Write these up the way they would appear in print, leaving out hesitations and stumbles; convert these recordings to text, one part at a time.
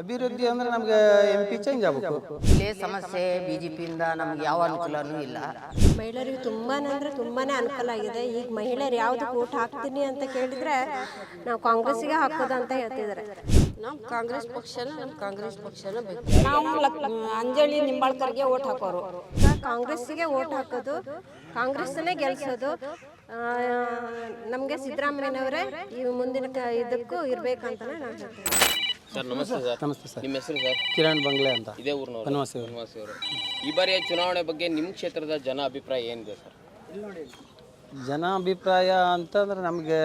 ಅಭಿವೃದ್ಧಿ ಅಂದ್ರೆ ನಮಗೆ MP ಚೇಂಜ್ ಆಗಬೇಕು. ಇಲ್ಲೇ ಸಮಸ್ಯೆ ಬಿಜೆಪಿಯಿಂದ ನಮ್ಗೆ ಯಾವ ಅನುಕೂಲನೂ ಇಲ್ಲ. ಮಹಿಳೆಯರಿಗೆ ತುಂಬಾನೇ ಅನುಕೂಲ ಆಗಿದೆ. ಈಗ ಮಹಿಳೆಯರು ಯಾವ್ದಕ್ಕೆ ಓಟ್ ಹಾಕ್ತೀನಿ ಅಂತ ಕೇಳಿದ್ರೆ ನಾವು ಕಾಂಗ್ರೆಸ್ಸಿಗೆ ಹಾಕೋದು ಅಂತ ಹೇಳ್ತಿದ್ದಾರೆ. ನಾವು ಕಾಂಗ್ರೆಸ್ ಪಕ್ಷನ ಬೇಕು. ನಾವು ಅಂಜಲಿ ನಿಂಬಾಳ್ಕರ್ಗೆ ಓಟ್ ಹಾಕೋರು. ಕಾಂಗ್ರೆಸ್ಸಿಗೆ ಓಟ್ ಹಾಕೋದು, ಕಾಂಗ್ರೆಸ್ಸನ್ನೇ ಗೆಲ್ಸೋದು. ನಮಗೆ ಸಿದ್ದರಾಮಯ್ಯನವರೇ ಈ ಮುಂದಿನ ಇದಕ್ಕೂ ಇರ್ಬೇಕಂತಾನೆ ನಾನು ಹೇಳ್ತೀನಿ. ಸರ್ ನಮಸ್ತೆ ಸರ್. ನಮಸ್ತೆ ಸರ್. ನಿಮ್ಮ ಹೆಸರು ಸರ್? ಕಿರಣ್ ಬಂಗ್ಲೆ ಅಂತ. ಇದೇ ಊರಿನವರು? ಬನವಾಸಿ. ಅವರು. ಈ ಬಾರಿಯ ಚುನಾವಣೆ ಬಗ್ಗೆ ನಿಮ್ಮ ಕ್ಷೇತ್ರದ ಜನ ಅಭಿಪ್ರಾಯ ಏನಿದೆ ಸರ್? ಜನ ಅಭಿಪ್ರಾಯ ಅಂತಂದ್ರೆ ನಮಗೆ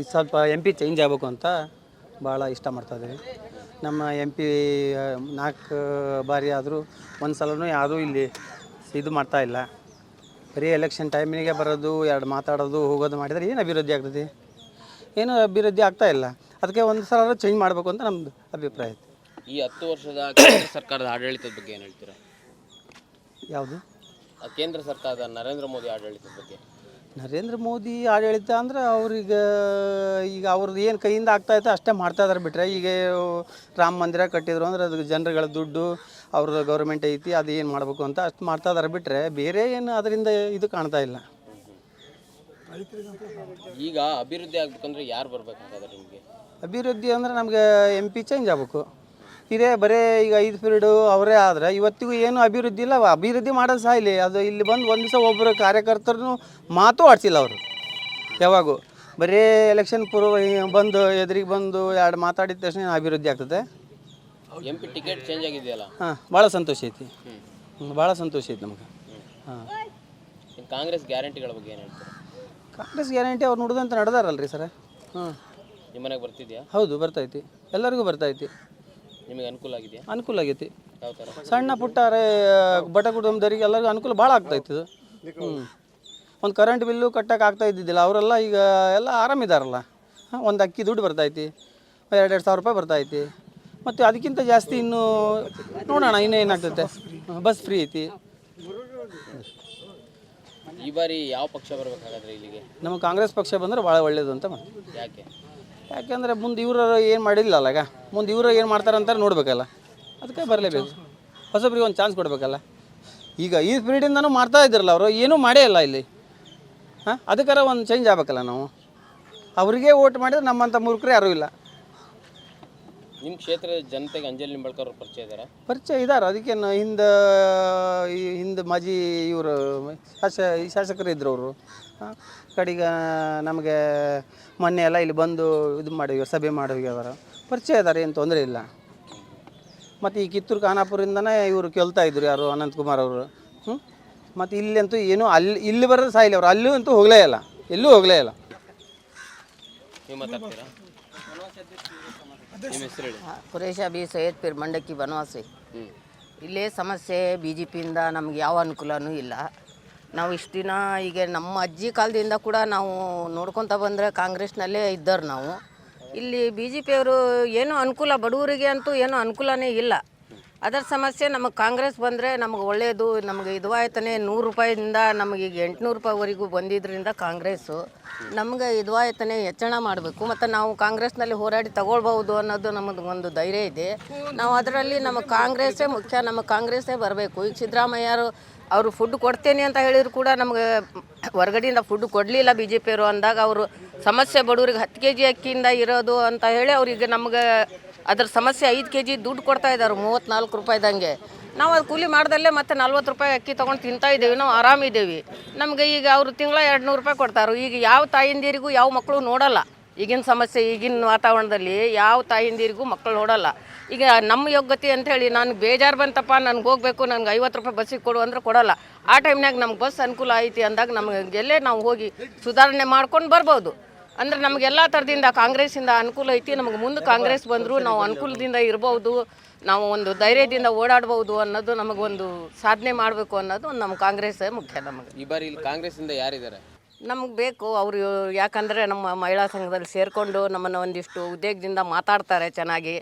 ಈ ಸ್ವಲ್ಪ MP ಚೇಂಜ್ ಆಗಬೇಕು ಅಂತ ಭಾಳ ಇಷ್ಟ ಮಾಡ್ತಾಯಿದ್ದೀವಿ. ನಮ್ಮ MP 4 ಬಾರಿ ಆದರೂ ಒಂದು ಸಲನೂ ಯಾರೂ ಇಲ್ಲಿ ಇದು ಮಾಡ್ತಾ ಇಲ್ಲ. ಬರೀ ಎಲೆಕ್ಷನ್ ಟೈಮಿಗೆ ಬರೋದು, ಎರಡು ಮಾತಾಡೋದು, ಹೋಗೋದು ಮಾಡಿದರೆ ಏನು ಅಭಿವೃದ್ಧಿ ಆಗ್ತದೆ? ಏನೂ ಅಭಿವೃದ್ಧಿ ಆಗ್ತಾ ಇಲ್ಲ. ಅದಕ್ಕೆ ಒಂದು ಸಲ ಚೇಂಜ್ ಮಾಡಬೇಕು ಅಂತ ನಮ್ಮದು ಅಭಿಪ್ರಾಯ ಐತೆ. ಈ 10 ವರ್ಷದ ಕೇಂದ್ರ ಸರ್ಕಾರದ ಆಡಳಿತದ ಬಗ್ಗೆ ಏನು ಹೇಳ್ತೀರಾ? ಯಾವುದು? ಕೇಂದ್ರ ಸರ್ಕಾರದ ನರೇಂದ್ರ ಮೋದಿ ಆಡಳಿತದ ಬಗ್ಗೆ. ನರೇಂದ್ರ ಮೋದಿ ಆಡಳಿತ ಅಂದ್ರೆ ಅವ್ರಿಗೆ ಈಗ ಅವ್ರದ್ದು ಏನು ಕೈಯಿಂದ ಆಗ್ತಾಯಿತ್ತು ಅಷ್ಟೇ ಮಾಡ್ತಾ ಇದ್ದಾರೆ ಬಿಟ್ಟರೆ, ಈಗ ರಾಮ ಮಂದಿರ ಕಟ್ಟಿದ್ರು ಅಂದ್ರೆ ಅದು ಜನರುಗಳ ದುಡ್ಡು, ಅವ್ರದ್ದು ಗೌರ್ಮೆಂಟ್ ಐತಿ, ಅದು ಏನು ಮಾಡಬೇಕು ಅಂತ ಅಷ್ಟು ಮಾಡ್ತಾ ಇದ್ದಾರೆ ಬಿಟ್ಟರೆ ಬೇರೆ ಏನು ಅದರಿಂದ ಇದು ಕಾಣ್ತಾ ಇಲ್ಲ. ಈಗ ಅಭಿವೃದ್ಧಿ ಆಗ್ಬೇಕಂದ್ರೆ ಯಾರು ಬರ್ಬೇಕಾದ್ರೆ ನಿಮಗೆ? ಅಭಿವೃದ್ಧಿ ಅಂದರೆ ನಮಗೆ MP ಚೇಂಜ್ ಆಗಬೇಕು. ಇದೇ ಬರೀ ಈಗ 5 ಪೀರಿಯಡು ಅವರೇ ಆದರೆ ಇವತ್ತಿಗೂ ಏನು ಅಭಿವೃದ್ಧಿ ಇಲ್ಲ. ಅಭಿವೃದ್ಧಿ ಮಾಡೋದು ಸಹ ಇಲ್ಲಿ ಅದು ಇಲ್ಲಿ ಬಂದು ಒಂದು ದಿವಸ ಒಬ್ಬರು ಕಾರ್ಯಕರ್ತರನ್ನು ಮಾತು ಆಡಿಸಿಲ್ಲ ಅವರು. ಯಾವಾಗೂ ಬರೀ ಎಲೆಕ್ಷನ್ ಪೂರ್ವ ಬಂದು ಎದುರಿಗೆ ಬಂದು ಎರಡು ಮಾತಾಡಿದ ತಕ್ಷಣ ಅಭಿವೃದ್ಧಿ ಆಗ್ತದೆ. MP ಟಿಕೆಟ್ ಚೇಂಜ್ ಆಗಿದೆಯಲ್ಲ? ಹಾಂ, ಭಾಳ ಸಂತೋಷ ಐತಿ. ಭಾಳ ಸಂತೋಷ ಐತಿ ನಮ್ಗೆ. ಹಾಂ, ಕಾಂಗ್ರೆಸ್ ಗ್ಯಾರಂಟಿಗಳ ಬಗ್ಗೆ ಏನು ಹೇಳ್ತಾರೆ? ಕಾಂಗ್ರೆಸ್ ಗ್ಯಾರಂಟಿ ಅವ್ರು ನುಡಿದಂತ ನಡೆದಾರಲ್ರಿ ಸರ್. ಹಾಂ, ನಿಮ್ಮ ಮನೆಗೆ ಬರ್ತಿದೆಯಾ? ಹೌದು, ಬರ್ತೈತಿ. ಎಲ್ಲರಿಗೂ ಬರ್ತೈತಿ. ನಿಮಗೆ ಅನುಕೂಲ ಆಗಿದೆಯಾ? ಅನುಕೂಲ ಆಗೈತಿ. ಯಾವ ಥರ? ಸಣ್ಣ ಪುಟ್ಟಾರೆ ಬಡ ಕುಟುಂಬದವರಿಗೆ ಎಲ್ಲರಿಗೂ ಅನುಕೂಲ ಭಾಳ ಆಗ್ತಾಯಿತ್ತು. ಒಂದು ಕರೆಂಟ್ ಬಿಲ್ಲು ಕಟ್ಟಕ್ಕೆ ಆಗ್ತಾ ಇದ್ದಿದ್ದಿಲ್ಲ. ಅವರೆಲ್ಲ ಈಗ ಎಲ್ಲ ಆರಾಮಿದಾರಲ್ಲ. ಒಂದು ಅಕ್ಕಿ ದುಡ್ಡು ಬರ್ತೈತಿ, 2-2 ಸಾವಿರ ರೂಪಾಯಿ ಬರ್ತೈತಿ. ಮತ್ತು ಅದಕ್ಕಿಂತ ಜಾಸ್ತಿ ಇನ್ನೂ ನೋಡೋಣ ಇನ್ನೂ ಏನಾಗ್ತೈತೆ. ಬಸ್ ಫ್ರೀ ಐತಿ. ಈ ಬಾರಿ ಯಾವ ಪಕ್ಷ ಬರಬೇಕಾಗಾದ್ರೆ ಇಲ್ಲಿಗೆ? ನಮಗೆ ಕಾಂಗ್ರೆಸ್ ಪಕ್ಷ ಬಂದರೆ ಭಾಳ ಒಳ್ಳೆಯದು ಅಂತ ಮಾಡಿ. ಯಾಕೆ? ಯಾಕೆಂದರೆ ಮುಂದೆ ಇವರು ಏನು ಮಾಡಿಲ್ಲಲ್ಲ, ಈಗ ಮುಂದೆ ಇವರು ಏನು ಮಾಡ್ತಾರಂತ ನೋಡಬೇಕಲ್ಲ, ಅದಕ್ಕೆ ಬರಲೇಬೇಕು. ಹೊಸಬ್ರಿಗೆ ಒಂದು ಚಾನ್ಸ್ ಕೊಡಬೇಕಲ್ಲ. ಈಗ ಈ ಪೀರಿಯಡಿಂದನೂ ಮಾಡ್ತಾ ಇದ್ರಲ್ಲ ಅವರು, ಏನೂ ಮಾಡೇ ಇಲ್ಲ ಇಲ್ಲಿ. ಹಾಂ, ಅದಕ್ಕಾರ ಒಂದು ಚೇಂಜ್ ಆಗಬೇಕಲ್ಲ ನಾವು. ಅವರಿಗೆ ಓಟ್ ಮಾಡಿದ್ರೆ ನಮ್ಮಂಥ ಮೂರ್ಖರು ಯಾರೂ ಇಲ್ಲ. ನಿಮ್ಮ ಕ್ಷೇತ್ರದ ಜನತೆಗೆ ಅಂಜಲಿ ನಿಂಬಾಳ್ಕರ್ ಅವ್ರ ಪರಿಚಯ ಇದ್ದಾರಾ? ಪರಿಚಯ ಇದ್ದಾರೆ. ಅದಕ್ಕೇನು ಹಿಂದೆ ಮಾಜಿ ಇವರು ಶಾಸಕರು ಇದ್ದರು ಅವರು. ಕಡೆಗೆ ನಮಗೆ ಮೊನ್ನೆ ಎಲ್ಲ ಇಲ್ಲಿ ಬಂದು ಇದು ಮಾಡಿ ಸಭೆ ಮಾಡಿ ಅವರ ಪರಿಚಯ ಇದ್ದಾರೆ, ಏನು ತೊಂದರೆ ಇಲ್ಲ. ಮತ್ತು ಈ ಕಿತ್ತೂರು ಖಾನಾಪುರದಿಂದನೇ ಇವರು ಕೇಳ್ತಾ ಇದ್ರು, ಯಾರು ಅನಂತಕುಮಾರ್ ಅವರು. ಮತ್ತು ಇಲ್ಲಂತೂ ಏನೂ ಇಲ್ಲಿ ಬರೋದು ಸಾಯಿಲ್ಲ ಅವರು. ಅಲ್ಲೂ ಅಂತೂ ಹೋಗಲೇ ಇಲ್ಲ, ಎಲ್ಲೂ ಹೋಗಲೇ ಇಲ್ಲ. ನೀವು ಮಾತಾಡ್ತೀರಾ? ನಿಮ್ಮ ಹೆಸರು ಹೇಳಿ. ಕುರೇಶ ಬಿ ಸೈಯದ್ ಪೀರ್ ಮಂಡಕ್ಕಿ ಬನವಾಸಿ. ಇಲ್ಲೇ ಸಮಸ್ಯೆ ಬಿಜೆಪಿಯಿಂದ ನಮ್ಗೆ ಯಾವ ಅನುಕೂಲನೂ ಇಲ್ಲ. ನಾವು ಇಷ್ಟು ದಿನ ಈಗ ನಮ್ಮ ಅಜ್ಜಿ ಕಾಲದಿಂದ ಕೂಡ ನಾವು ನೋಡ್ಕೊತ ಬಂದರೆ ಕಾಂಗ್ರೆಸ್ನಲ್ಲೇ ಇದ್ದವ್ರು ನಾವು. ಇಲ್ಲಿ BJPಯವರು ಏನೂ ಅನುಕೂಲ, ಬಡವರಿಗೆ ಅಂತೂ ಏನೂ ಅನುಕೂಲನೇ ಇಲ್ಲ. ಅದರ ಸಮಸ್ಯೆ ನಮಗೆ ಕಾಂಗ್ರೆಸ್ ಬಂದರೆ ನಮಗೆ ಒಳ್ಳೆಯದು. ನಮಗೆ ಇದುವಾಯ್ತಾನೆ 100 ರೂಪಾಯಿಂದ ನಮಗೀಗ 800 ರೂಪಾಯಿವರೆಗೂ ಬಂದಿದ್ದರಿಂದ ಕಾಂಗ್ರೆಸ್ಸು ನಮಗೆ ಇದುವಾಯ್ತಾನೆ ಹೆಚ್ಚಳ ಮಾಡಬೇಕು. ಮತ್ತು ನಾವು ಕಾಂಗ್ರೆಸ್ನಲ್ಲಿ ಹೋರಾಡಿ ತಗೊಳ್ಬೋದು ಅನ್ನೋದು ನಮ್ಮದು ಒಂದು ಧೈರ್ಯ ಇದೆ. ನಾವು ಅದರಲ್ಲಿ ನಮಗೆ ಕಾಂಗ್ರೆಸ್ಸೇ ಮುಖ್ಯ, ನಮಗೆ ಕಾಂಗ್ರೆಸ್ಸೇ ಬರಬೇಕು. ಈಗ ಸಿದ್ದರಾಮಯ್ಯರು ಅವರು ಫುಡ್ ಕೊಡ್ತೇನೆ ಅಂತ ಹೇಳಿದ್ರು ಕೂಡ ನಮಗೆ ಹೊರಗಡೆಯಿಂದ ಫುಡ್ ಕೊಡಲಿಲ್ಲ BJPಯವರು. ಅಂದಾಗ ಅವರು ಸಮಸ್ಯೆ ಬಡವ್ರಿಗೆ 10 kg ಅಕ್ಕಿಯಿಂದ ಇರೋದು ಅಂತ ಹೇಳಿ ಅವ್ರಿಗೆ ನಮ್ಗೆ ಅದ್ರ ಸಮಸ್ಯೆ 5 kg ದುಡ್ಡು ಕೊಡ್ತಾ ಇದ್ದಾರೆ 34 ರೂಪಾಯಿದಂಗೆ. ನಾವು ಅದು ಕೂಲಿ ಮಾಡ್ದಲ್ಲೇ ಮತ್ತೆ 40 ರೂಪಾಯಿ ಅಕ್ಕಿ ತೊಗೊಂಡು ತಿಂತಾ ಇದ್ದೇವೆ, ನಾವು ಆರಾಮಿದ್ದೇವೆ. ನಮಗೆ ಈಗ ಅವರು ತಿಂಗಳ 200 ರೂಪಾಯಿ ಕೊಡ್ತಾರೆ. ಈಗ ಯಾವ ತಾಯಿಂದಿರಿಗೂ ಯಾವ ಮಕ್ಕಳು ನೋಡಲ್ಲ. ಈಗಿನ ಸಮಸ್ಯೆ, ಈಗಿನ ವಾತಾವರಣದಲ್ಲಿ ಯಾವ ತಾಯಿಂದಿರಿಗೂ ಮಕ್ಕಳು ನೋಡಲ್ಲ. ಈಗ ನಮ್ಮ ಯೋಗ್ಯತೆ ಅಂಥೇಳಿ ನನಗೆ ಬೇಜಾರು ಬಂತಪ್ಪ, ನನಗೆ ಹೋಗಬೇಕು, ನನಗೆ 50 ರೂಪಾಯಿ ಬಸ್ಸಿಗೆ ಕೊಡು ಅಂದ್ರೆ ಕೊಡೋಲ್ಲ. ಆ ಟೈಮ್ನಾಗ ನಮ್ಗೆ ಬಸ್ ಅನುಕೂಲ ಐತಿ ಅಂದಾಗ ನಮಗೆಲ್ಲೇ ನಾವು ಹೋಗಿ ಸುಧಾರಣೆ ಮಾಡ್ಕೊಂಡು ಬರ್ಬೋದು. ಅಂದರೆ ನಮಗೆಲ್ಲ ಥರದಿಂದ ಕಾಂಗ್ರೆಸ್ಸಿಂದ ಅನುಕೂಲ ಐತಿ. ನಮಗೆ ಮುಂದೆ ಕಾಂಗ್ರೆಸ್ ಬಂದರೂ ನಾವು ಅನುಕೂಲದಿಂದ ಇರ್ಬೋದು, ನಾವು ಒಂದು ಧೈರ್ಯದಿಂದ ಓಡಾಡ್ಬೋದು ಅನ್ನೋದು ನಮಗೊಂದು ಸಾಧನೆ ಮಾಡಬೇಕು ಅನ್ನೋದು ನಮ್ಮ ಕಾಂಗ್ರೆಸ್ಸೇ ಮುಖ್ಯ. ನಮಗೆ ಈ ಬಾರಿ ಇಲ್ಲಿ ಕಾಂಗ್ರೆಸ್ಸಿಂದ ಯಾರಿದ್ದಾರೆ? ನಮಗೆ ಬೇಕು ಅವರು. ಯಾಕಂದರೆ ನಮ್ಮ ಮಹಿಳಾ ಸಂಘದಲ್ಲಿ ಸೇರಿಕೊಂಡು ನಮ್ಮನ್ನು ಒಂದಿಷ್ಟು ಉದ್ಯೋಗದಿಂದ ಮಾತಾಡ್ತಾರೆ ಚೆನ್ನಾಗಿ.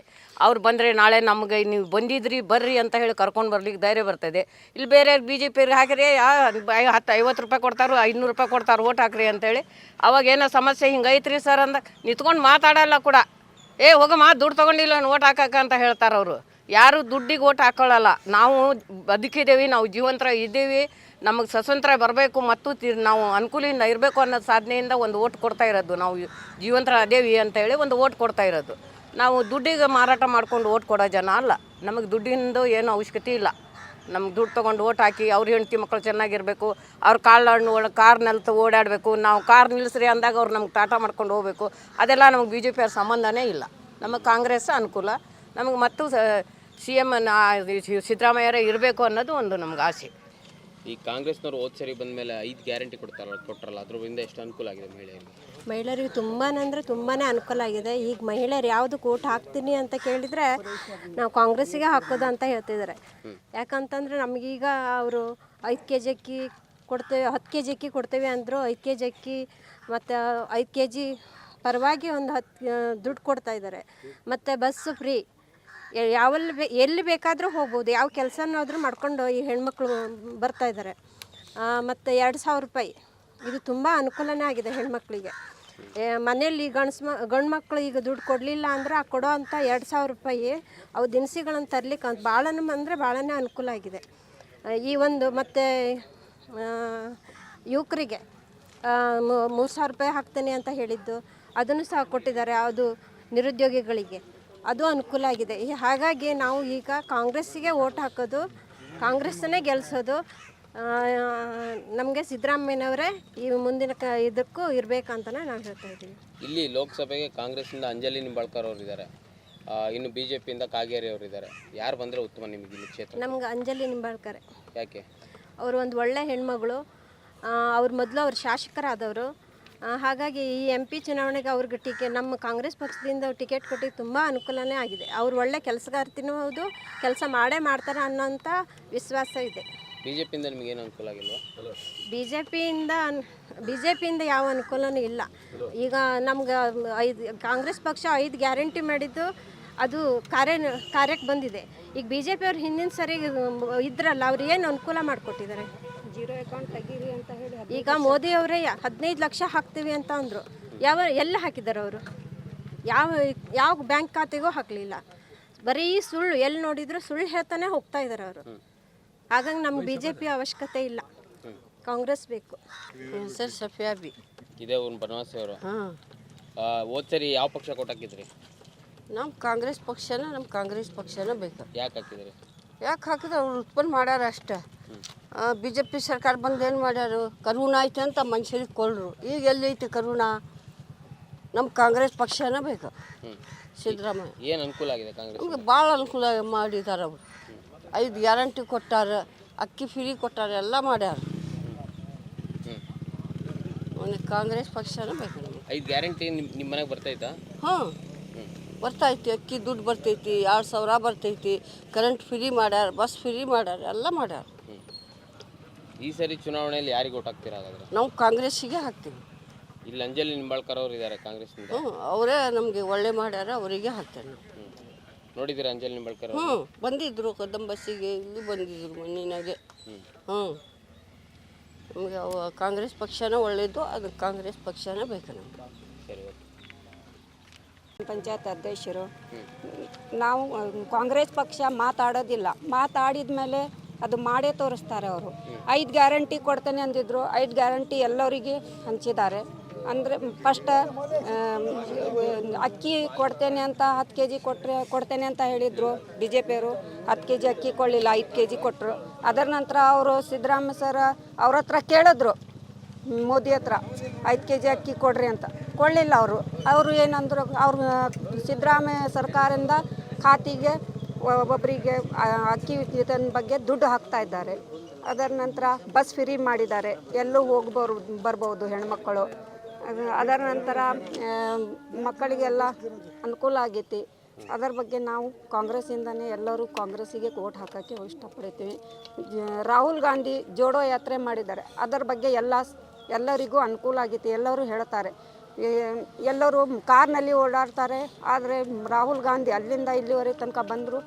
ಅವ್ರು ಬಂದರೆ ನಾಳೆ ನಮಗೆ ನೀವು ಬಂದಿದ್ರಿ ಬರ್ರಿ ಅಂತ ಹೇಳಿ ಕರ್ಕೊಂಡು ಬರ್ಲಿಕ್ಕೆ ಧೈರ್ಯ ಬರ್ತದೆ. ಇಲ್ಲಿ ಬೇರೆ BJPಯವ್ರಿಗೆ ಹಾಕಿರಿ 50 ರೂಪಾಯಿ ಕೊಡ್ತಾರೋ 500 ರೂಪಾಯಿ ಕೊಡ್ತಾರೆ ಓಟ್ ಹಾಕ್ರಿ ಅಂತೇಳಿ. ಅವಾಗ ಏನೋ ಸಮಸ್ಯೆ ಹಿಂಗೆ ಐತ್ರಿ ಸರ್ ಅಂದಾಗ ನಿಂತ್ಕೊಂಡು ಮಾತಾಡಲ್ಲ ಕೂಡ. ಹೋಗಮ್ಮ ದುಡ್ಡು ತೊಗೊಂಡಿಲ್ಲ ಓಟ್ ಹಾಕಕ್ಕ ಅಂತ ಹೇಳ್ತಾರೆ ಅವರು. ಯಾರು ದುಡ್ಡಿಗೆ ಓಟ್ ಹಾಕೊಳ್ಳಲ್ಲ. ನಾವು ಬದುಕಿದ್ದೇವೆ, ನಾವು ಜೀವಂತರ ಇದ್ದೀವಿ, ನಮಗೆ ಸ್ವತಂತ್ರ ಬರಬೇಕು ಮತ್ತು ನಾವು ಅನುಕೂಲದಿಂದ ಇರಬೇಕು ಅನ್ನೋ ಸಾಧನೆಯಿಂದ ಒಂದು ಓಟ್ ಕೊಡ್ತಾ ಇರೋದು. ನಾವು ಜೀವಂತರ ಅದೇವಿ ಅಂತೇಳಿ ಒಂದು ಓಟ್ ಕೊಡ್ತಾ ಇರೋದು. ನಾವು ದುಡ್ಡಿಗೆ ಮಾರಾಟ ಮಾಡ್ಕೊಂಡು ಓಟ್ ಕೊಡೋ ಜನ ಅಲ್ಲ. ನಮಗೆ ದುಡ್ಡಿಂದು ಏನೂ ಅವಶ್ಯಕತೆ ಇಲ್ಲ. ನಮ್ಗೆ ದುಡ್ಡು ತೊಗೊಂಡು ಓಟ್ ಹಾಕಿ ಅವ್ರ ಹೆಂಡತಿ ಮಕ್ಕಳು ಚೆನ್ನಾಗಿರಬೇಕು, ಅವ್ರ ಕಾರ್ನಲ್ಲಿ ಓಡಾಡಬೇಕು, ನಾವು ಕಾರ್ ನಿಲ್ಲಿಸ್ರಿ ಅಂದಾಗ ಅವ್ರು ನಮ್ಗೆ ಟಾಟಾ ಮಾಡ್ಕೊಂಡು ಹೋಗಬೇಕು. ಅದೆಲ್ಲ ನಮಗೆ ಬಿ ಜೆ ಪಿಯವ್ರ ಸಂಬಂಧನೇ ಇಲ್ಲ. ನಮಗೆ ಕಾಂಗ್ರೆಸ್ ಅನುಕೂಲ. ನಮಗೆ ಮತ್ತು CM ಸಿದ್ದರಾಮಯ್ಯರೇ ಇರಬೇಕು ಅನ್ನೋದು ಒಂದು ನಮ್ಗೆ ಆಸೆ. ಈ ಕಾಂಗ್ರೆಸ್ನವ್ರು ಹೋದ ಸರಿ ಬಂದ ಮೇಲೆ 5 ಗ್ಯಾರಂಟಿ ಕೊಟ್ಟರಲ್ಲ, ಅದರಿಂದ ಎಷ್ಟು ಅನುಕೂಲ ಆಗಿದೆ ಮಹಿಳೆಯರಿಗೆ? ಮಹಿಳೆಯರಿಗೆ ತುಂಬಾ ಅನುಕೂಲ ಆಗಿದೆ. ಈಗ ಮಹಿಳೆಯರು ಯಾವುದಕ್ಕೆ ಓಟ್ ಹಾಕ್ತೀನಿ ಅಂತ ಕೇಳಿದರೆ ನಾವು ಕಾಂಗ್ರೆಸ್ಸಿಗೆ ಹಾಕೋದು ಅಂತ ಹೇಳ್ತಿದ್ದಾರೆ. ಯಾಕಂತಂದರೆ ನಮಗೀಗ ಅವರು 5 kg ಅಕ್ಕಿ ಕೊಡ್ತೇವೆ, 10 kg ಅಕ್ಕಿ ಕೊಡ್ತೇವೆ ಅಂದರು. 5 kg ಅಕ್ಕಿ ಮತ್ತು 5 kg ಪರವಾಗಿ ಒಂದು 10 ದುಡ್ಡು ಕೊಡ್ತಾ ಇದ್ದಾರೆ. ಮತ್ತು ಬಸ್ಸು ಫ್ರೀ, ಎಲ್ಲಿ ಬೇಕಾದರೂ ಹೋಗ್ಬೋದು, ಯಾವ ಕೆಲಸನಾದರೂ ಮಾಡ್ಕೊಂಡು ಈ ಹೆಣ್ಮಕ್ಳು ಬರ್ತಾಯಿದ್ದಾರೆ. ಮತ್ತು 2000 ರೂಪಾಯಿ, ಇದು ತುಂಬ ಅನುಕೂಲನೇ ಆಗಿದೆ ಹೆಣ್ಮಕ್ಳಿಗೆ. ಮನೆಯಲ್ಲಿ ಗಂಡು ಮಕ್ಕಳು ಈಗ ದುಡ್ಡು ಕೊಡಲಿಲ್ಲ ಅಂದ್ರೆ ಆ ಕೊಡೋ ಅಂಥ 2000 ರೂಪಾಯಿ ಅವು ದಿನಸಿಗಳನ್ನು ತರಲಿಕ್ಕೆ ಅಂತ ಭಾಳನೇ ಅನುಕೂಲ ಆಗಿದೆ ಈ ಒಂದು. ಮತ್ತು ಯುವಕರಿಗೆ 3000 ರೂಪಾಯಿ ಹಾಕ್ತೇನೆ ಅಂತ ಹೇಳಿದ್ದು ಅದನ್ನು ಸಹ ಕೊಟ್ಟಿದ್ದಾರೆ. ಅದು ನಿರುದ್ಯೋಗಿಗಳಿಗೆ ಅದು ಅನುಕೂಲ ಆಗಿದೆ. ಹಾಗಾಗಿ ನಾವು ಈಗ ಕಾಂಗ್ರೆಸ್ಸಿಗೆ ಓಟ್ ಹಾಕೋದು, ಕಾಂಗ್ರೆಸ್ಸನ್ನೇ ಗೆಲ್ಲಿಸೋದು. ನಮಗೆ ಸಿದ್ದರಾಮಯ್ಯನವರೇ ಈ ಮುಂದಿನ ಇದಕ್ಕೂ ಇರಬೇಕಂತಲೇ ನಾವು ಹೇಳ್ತಾ ಇದ್ದೀವಿ. ಇಲ್ಲಿ ಲೋಕಸಭೆಗೆ ಕಾಂಗ್ರೆಸ್ಸಿಂದ ಅಂಜಲಿ ನಿಂಬಾಳ್ಕರ್ ಅವರು ಇದ್ದಾರೆ, ಇನ್ನು BJPಯಿಂದ ಕಾಗೇರಿ ಅವರು ಇದ್ದಾರೆ. ಯಾರು ಬಂದರೆ ಉತ್ತಮ ನಿಮಗೆ ಇಲ್ಲಿ ಕ್ಷೇತ್ರ? ನಮ್ಗೆ ಅಂಜಲಿ ನಿಂಬಾಳ್ಕರ್. ಯಾಕೆ? ಅವರು ಒಂದು ಒಳ್ಳೆ ಹೆಣ್ಮಗಳು. ಅವ್ರು ಮೊದಲು ಅವ್ರು ಶಾಸಕರಾದವರು. ಹಾಗಾಗಿ ಈ MP ಚುನಾವಣೆಗೆ ಅವ್ರಿಗೆ ನಮ್ಮ ಕಾಂಗ್ರೆಸ್ ಪಕ್ಷದಿಂದ ಟಿಕೆಟ್ ಕೊಟ್ಟಿದ್ದು ತುಂಬ ಅನುಕೂಲನೇ ಆಗಿದೆ. ಅವ್ರು ಒಳ್ಳೆ ಕೆಲಸಗಾರ್ತಿನೂ ಹೌದು, ಕೆಲಸ ಮಾಡ್ತಾರೆ ಅನ್ನೋಂಥ ವಿಶ್ವಾಸ ಇದೆ. BJPಯಿಂದ ನಿಮಗೇನು ಅನುಕೂಲ ಆಗಿಲ್ವಾ? BJPಯಿಂದ ಯಾವ ಅನುಕೂಲನೂ ಇಲ್ಲ. ಈಗ ನಮ್ಗೆ ಕಾಂಗ್ರೆಸ್ ಪಕ್ಷ 5 ಗ್ಯಾರಂಟಿ ಮಾಡಿದ್ದು ಅದು ಕಾರ್ಯಕ್ಕೆ ಬಂದಿದೆ. ಈಗ BJP ಅವ್ರು ಹಿಂದಿನ ಸರಿ ಇದ್ರಲ್ಲ, ಅವ್ರು ಏನು ಅನುಕೂಲ ಮಾಡಿಕೊಟ್ಟಿದ್ದಾರೆ? 0 ಅಕೌಂಟ್ ತೆಗೀರಿ ಅಂತ ಹೇಳಿ ಈಗ ಮೋದಿ ಅವರೇ 15 ಲಕ್ಷ ಹಾಕ್ತೀವಿ ಅಂತ ಅಂದರು. ಎಲ್ಲ ಹಾಕಿದ್ದಾರೆ ಅವರು? ಯಾವ ಬ್ಯಾಂಕ್ ಖಾತೆಗೂ ಹಾಕಲಿಲ್ಲ. ಬರೀ ಸುಳ್ಳು, ಎಲ್ಲಿ ನೋಡಿದ್ರು ಸುಳ್ಳು ಹೇಳ್ತಾನೆ ಹೋಗ್ತಾ ಇದ್ದಾರೆ ಅವರು. ಹಾಗಾಗಿ ನಮ್ಗೆ BJP ಅವಶ್ಯಕತೆ ಇಲ್ಲ, ಕಾಂಗ್ರೆಸ್ ಬೇಕು. ಸರ್ ಸಫಿಯಾ ಬಿ ಇದೇ ಒಂದು ಬನವಾಸಿ ಅವರು. ಹೋದ ಸರಿ ಯಾವ ಪಕ್ಷ ಕೊಟ್ಟಾಕಿದ್ರಿ? ನಮ್ಮ ಕಾಂಗ್ರೆಸ್ ಪಕ್ಷನ ಬೇಕು. ಯಾಕೆ ಹಾಕಿದ್ರಿ? ಯಾಕೆ ಹಾಕಿದ್ರೆ ಅವ್ರು ಉತ್ಪನ್ನ ಮಾಡ್ಯಾರ ಅಷ್ಟೇ. BJP ಸರ್ಕಾರ ಬಂದು ಏನು ಮಾಡ್ಯಾರು? ಕರೋನಾ ಐತೆ ಅಂತ ಮನುಷ್ಯರಿಗೆ ಕೊಳ್ರು. ಈಗ ಎಲ್ಲೈತೆ ಕರೋನಾ? ನಮ್ಮ ಕಾಂಗ್ರೆಸ್ ಪಕ್ಷನ ಬೇಕು. ಸಿದ್ದರಾಮಯ್ಯ ಏನು ಅನುಕೂಲ ಆಗಿದೆ ಕಾಂಗ್ರೆಸ್? ನಮಗೆ ಭಾಳ ಅನುಕೂಲ ಮಾಡಿದ್ದಾರೆ ಅವರು. 5 ಗ್ಯಾರಂಟಿ ಕೊಟ್ಟಾರ, ಅಕ್ಕಿ ಫ್ರೀ ಕೊಟ್ಟಾರ, ಎಲ್ಲ ಮಾಡ್ಯಾರ. ಕಾಂಗ್ರೆಸ್ ಪಕ್ಷನ ಬೇಕು ನಮಗೆ. 5 ಗ್ಯಾರಂಟಿ ನಿಮ್ಮ ಮನೆಗೆ ಬರ್ತೈತಾ? ಬರ್ತೈತಿ. ಅಕ್ಕಿ ದುಡ್ಡು ಬರ್ತೈತಿ, 2000 ಬರ್ತೈತಿ, ಕರೆಂಟ್ ಫ್ರೀ ಮಾಡ್ಯಾರ, ಬಸ್ ಫ್ರೀ ಮಾಡ್ಯಾರ, ಎಲ್ಲ ಮಾಡ್ಯಾರ. ಈ ಸರಿ ಚುನಾವಣೆಯಲ್ಲಿ ಯಾರಿಗೆ ಓಟ್ ಹಾಕ್ತೀರಾ ಹಾಗಾದ್ರೆ? ನಾವು ಕಾಂಗ್ರೆಸ್ಸಿಗೆ ಹಾಕ್ತೀವಿ. ಇಲ್ಲಿ ಅಂಜಲಿ ನಿಂಬಾಳ್ಕರ್ ಅವರು ಇದ್ದಾರೆ ಕಾಂಗ್ರೆಸ್ನಿಂದ. ಅವರೇ ನಮಗೆ ಒಳ್ಳೆ ಮಾಡ್ಯಾರ, ಅವರಿಗೆ ಹಾಕ್ತೇವೆ ನಾವು. ನೋಡಿದ್ದೀರಾ ಅಂಜಲಿ ನಿಂಬಾಳ್ಕರ್? ಬಂದಿದ್ರು ಕದಂ ಬಸ್ಸಿಗೆ, ಇಲ್ಲಿ ಬಂದಿದ್ರು ಮಣ್ಣಿನಾಗೆ. ನಮಗೆ ಕಾಂಗ್ರೆಸ್ ಪಕ್ಷನ ಒಳ್ಳೆಯದು, ಅದು ಕಾಂಗ್ರೆಸ್ ಪಕ್ಷನ ಬೇಕು ನಮಗೆ. ಸರಿ, ಓಕೆ. ಪಂಚಾಯತ್ ಅಧ್ಯಕ್ಷರು ನಾವು ಕಾಂಗ್ರೆಸ್ ಪಕ್ಷ ಮಾತಾಡೋದಿಲ್ಲ. ಮಾತಾಡಿದ ಮೇಲೆ ಅದು ಮಾಡೇ ತೋರಿಸ್ತಾರೆ ಅವರು. 5 ಗ್ಯಾರಂಟಿ ಕೊಡ್ತೇನೆ ಅಂದಿದ್ರು, 5 ಗ್ಯಾರಂಟಿ ಎಲ್ಲರಿಗೆ ಹಂಚಿದ್ದಾರೆ. ಅಂದರೆ ಫಸ್ಟ್ ಅಕ್ಕಿ ಕೊಡ್ತೇನೆ ಅಂತ 10 kg ಕೊಡ್ತೇನೆ ಅಂತ ಹೇಳಿದರು BJPಯವರು. 10 kg ಅಕ್ಕಿ ಕೊಡಲಿಲ್ಲ, 5 kg ಕೊಟ್ಟರು. ಅದರ ನಂತರ ಅವರು ಸಿದ್ದರಾಮಯ್ಯ ಸರ್ ಅವ್ರ ಹತ್ರ ಕೇಳಿದ್ರು, ಮೋದಿ ಹತ್ರ 5 kg ಅಕ್ಕಿ ಕೊಡ್ರಿ ಅಂತ. ಕೊಡಲಿಲ್ಲ ಅವರು ಏನಂದ್ರು, ಅವ್ರು ಸಿದ್ದರಾಮಯ್ಯ ಸರ್ಕಾರದಿಂದ ಖಾತೆಗೆ ಒಬ್ಬೊಬ್ಬರಿಗೆ ಅಕ್ಕಿ ಇದನ್ನ ಬಗ್ಗೆ ದುಡ್ಡು ಹಾಕ್ತಾ ಇದ್ದಾರೆ. ಅದರ ನಂತರ ಬಸ್ ಫ್ರೀ ಮಾಡಿದ್ದಾರೆ, ಎಲ್ಲೂ ಬರ್ಬೋದು ಹೆಣ್ಮಕ್ಕಳು. ಅದರ ನಂತರ ಮಕ್ಕಳಿಗೆಲ್ಲ ಅನುಕೂಲ ಆಗೈತಿ. ಅದರ ಬಗ್ಗೆ ನಾವು ಕಾಂಗ್ರೆಸ್ಸಿಂದನೇ ಎಲ್ಲರೂ ಕಾಂಗ್ರೆಸ್ಸಿಗೆ ಓಟ್ ಹಾಕೋಕ್ಕೆ ಇಷ್ಟಪಡ್ತೀವಿ. ರಾಹುಲ್ ಗಾಂಧಿ ಜೋಡೋ ಯಾತ್ರೆ ಮಾಡಿದ್ದಾರೆ, ಅದರ ಬಗ್ಗೆ ಎಲ್ಲರಿಗೂ ಅನುಕೂಲ ಆಗೈತಿ. ಎಲ್ಲರೂ ಹೇಳ್ತಾರೆ, ಎಲ್ಲರೂ ಕಾರ್ನಲ್ಲಿ ಓಡಾಡ್ತಾರೆ. ಆದರೆ ರಾಹುಲ್ ಗಾಂಧಿ ಅಲ್ಲಿಂದ ಇಲ್ಲಿವರೆಗೆ ತನಕ ಬಂದರು,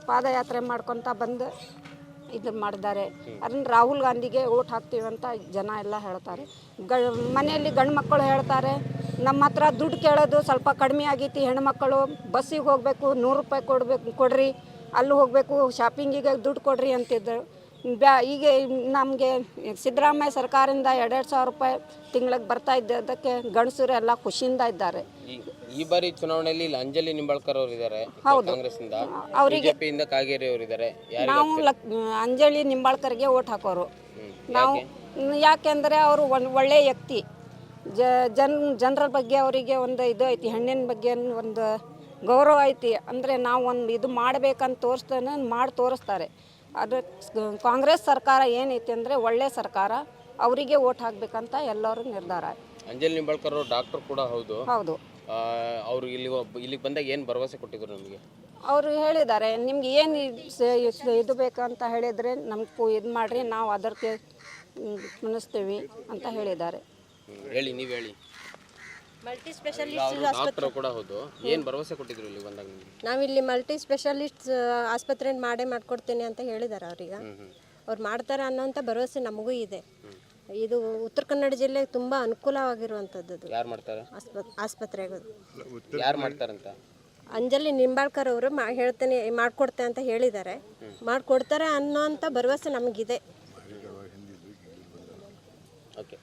ಪಾದಯಾತ್ರೆ ಮಾಡ್ಕೊತ ಬಂದು ಇದನ್ನು ಮಾಡಿದ್ದಾರೆ. ಅದನ್ನು ರಾಹುಲ್ ಗಾಂಧಿಗೆ ಓಟ್ ಹಾಕ್ತೀವಿ ಅಂತ ಜನ ಎಲ್ಲ ಹೇಳ್ತಾರೆ. ಮನೆಯಲ್ಲಿ ಗಂಡು ಮಕ್ಕಳು ಹೇಳ್ತಾರೆ ನಮ್ಮ ಹತ್ರ ದುಡ್ಡು ಕೇಳೋದು ಸ್ವಲ್ಪ ಕಡಿಮೆ ಆಗೈತಿ. ಹೆಣ್ಮಕ್ಕಳು ಬಸ್ಸಿಗೆ ಹೋಗಬೇಕು, 100 ರೂಪಾಯಿ ಕೊಡ್ರಿ, ಅಲ್ಲಿ ಹೋಗಬೇಕು, ಶಾಪಿಂಗಿಗೆ ದುಡ್ಡು ಕೊಡ್ರಿ ಅಂತಿದ್ದರು. ಈಗ ನಮಗೆ ಸಿದ್ದರಾಮಯ್ಯ ಸರ್ಕಾರದಿಂದ 2,000 ರೂಪಾಯಿ ತಿಂಗಳಿಗೆ ಬರ್ತಾ ಇದ್ದದಕ್ಕೆ ಗಂಡಸರು ಎಲ್ಲ ಖುಷಿಯಿಂದ ಇದ್ದಾರೆ. ಈ ಬಾರಿ ಚುನಾವಣೆಯಲ್ಲಿ ಇಲ್ಲಿ ಅಂಜಲಿ ನಿಂಬಾಳ್ಕರ್ ಅವರು ಇದ್ದಾರೆ ಕಾಂಗ್ರೆಸ್ನಿಂದ, ಬಿಜೆಪಿಯಿಂದ ಕಾಗೇರಿ ಅವರು ಇದ್ದಾರೆ. ನಾವು ಅಂಜಲಿ ನಿಂಬಾಳ್ಕರ್ಗೆ ಓಟ್ ಹಾಕೋರು ನಾವು. ಯಾಕೆಂದರೆ ಅವರು ಒಳ್ಳೆಯ ವ್ಯಕ್ತಿ, ಜನರ ಬಗ್ಗೆ ಅವರಿಗೆ ಒಂದು ಇದು ಐತಿ, ಹೆಣ್ಣಿನ ಬಗ್ಗೆ ಒಂದು ಗೌರವ ಐತಿ. ಅಂದರೆ ನಾವು ಒಂದು ಇದು ಮಾಡಬೇಕಂತ ಮಾಡಿ ತೋರಿಸ್ತಾರೆ. ಅದು ಕಾಂಗ್ರೆಸ್ ಸರ್ಕಾರ ಏನೈತಿ ಅಂದರೆ ಒಳ್ಳೆ ಸರ್ಕಾರ, ಅವರಿಗೆ ಓಟ್ ಹಾಕಬೇಕಂತ ಎಲ್ಲರೂ ನಿರ್ಧಾರ. ಅಂಜಲಿ ನಿಂಬಾಳ್ಕರ್ ಅವರು ಡಾಕ್ಟರ್ ಕೂಡ ಹೌದು. ಹೌದು. ಅವರು ಇಲ್ಲಿಗೆ ಬಂದಾಗ ಏನು ಭರವಸೆ ಕೊಟ್ಟಿದ್ರು ನಮಗೆ? ಅವರು ಹೇಳಿದ್ದಾರೆ, ನಿಮ್ಗೆ ಏನು ಇದು ಬೇಕಂತ ಹೇಳಿದರೆ ನಮ್ಗೆ ಇದು ಮಾಡಿರಿ, ನಾವು ಅದಕ್ಕೆ ಮನಸ್ತೀವಿ ಅಂತ ಹೇಳಿದ್ದಾರೆ. ಹೇಳಿ, ನೀವು ಹೇಳಿ. ಮಲ್ಟಿ ಸ್ಪೆಷಲಿಸ್ಟ್ ಡಾಕ್ಟರ್ ಕೂಡ ಹೌದು, ಏನು ಭರವಸೆ ಕೊಟ್ಟಿದ್ರು ಇಲ್ಲಿ ಬಂದಾಗ ನಿಮಗೆ? ನಾವಿಲ್ಲಿ ಮಲ್ಟಿ ಸ್ಪೆಷಲಿಸ್ಟ್ ಆಸ್ಪತ್ರೆ ಮಾಡಿಕೊಡ್ತೀನಿ ಅಂತ ಹೇಳಿದ್ದಾರೆ ಅವ್ರಿಗೆ. ಅವ್ರು ಮಾಡ್ತಾರೆ ಅನ್ನೋಂಥ ಭರವಸೆ ನಮಗೂ ಇದೆ. ಇದು ಉತ್ತರ ಕನ್ನಡ ಜಿಲ್ಲೆಗೆ ತುಂಬ ಅನುಕೂಲವಾಗಿರುವಂಥದ್ದು. ಯಾರು ಮಾಡ್ತಾರೆ ಆಸ್ಪತ್ರೆಗಳು? ಯಾರು ಮಾಡ್ತಾರಂತ? ಅಂಜಲಿ ನಿಂಬಾಳ್ಕರ್ ಅವರು ಹೇಳ್ತೇನೆ ಮಾಡಿಕೊಡ್ತೆ ಅಂತ ಹೇಳಿದ್ದಾರೆ. ಮಾಡಿಕೊಡ್ತಾರೆ ಅನ್ನೋಂಥ ಭರವಸೆ ನಮಗಿದೆ. ಓಕೆ.